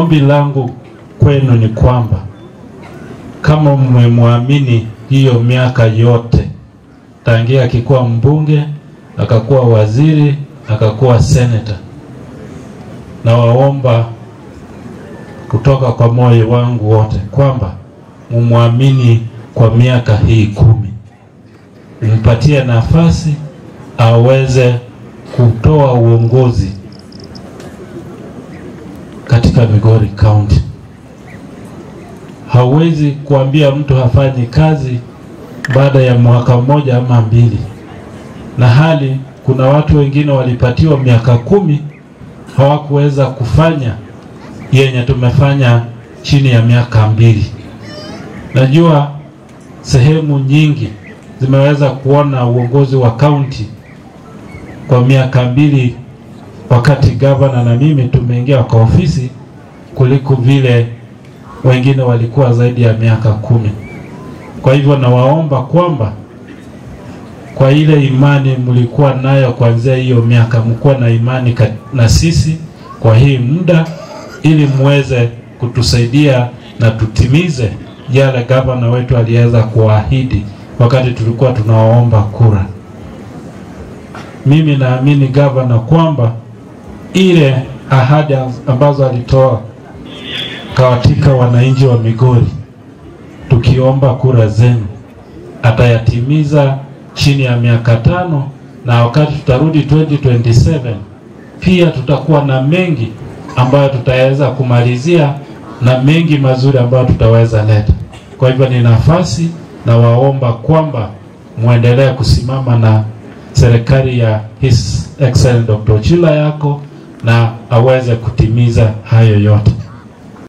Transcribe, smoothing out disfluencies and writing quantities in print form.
Ombi langu kwenu ni kwamba kama mmemwamini hiyo miaka yote, tangia akikuwa mbunge, akakuwa waziri, akakuwa senator, na waomba kutoka kwa moyo wangu wote kwamba mumwamini kwa miaka hii 10. Mpatie nafasi aweze kutoa uongozi katika Migori County. Hawezi kuambia mtu hafanyi kazi baada ya mwaka mmoja ama 2. Na hali kuna watu wengine walipatiwa miaka 10 hawakuweza kufanya yenye tumefanya chini ya miaka 2. Najua sehemu nyingi zimeweza kuona uongozi wa county kwa miaka 2 wakati governor na mimi tumeingia kwa ofisi, kuliko vile wengine walikuwa zaidi ya miaka 10. Kwa hivyo nawaomba kwamba kwa ile imani mlikuwa nayo kuanzia hiyo miaka, mkuwa na imani na sisi kwa hii muda, ili muweze kutusaidia na tutimize yale governor wetu aliweza kuahidi wakati tulikuwa tunaomba kura. Mimi naamini governor kwamba ile ahadi ambazo alitoa katika wananchi wa Migori, tukiomba kura zenu, atayatimiza chini ya miaka 5, na wakati tutarudi 2027 pia tutakuwa na mengi ambayo tutaweza kumalizia na mengi mazuri ambayo tutaweza leta. Kwa hivyo ni nafasi na waomba kwamba muendelee kusimama na serikali ya His Excellency Dr. Ochila yako na aweze kutimiza hayo yote.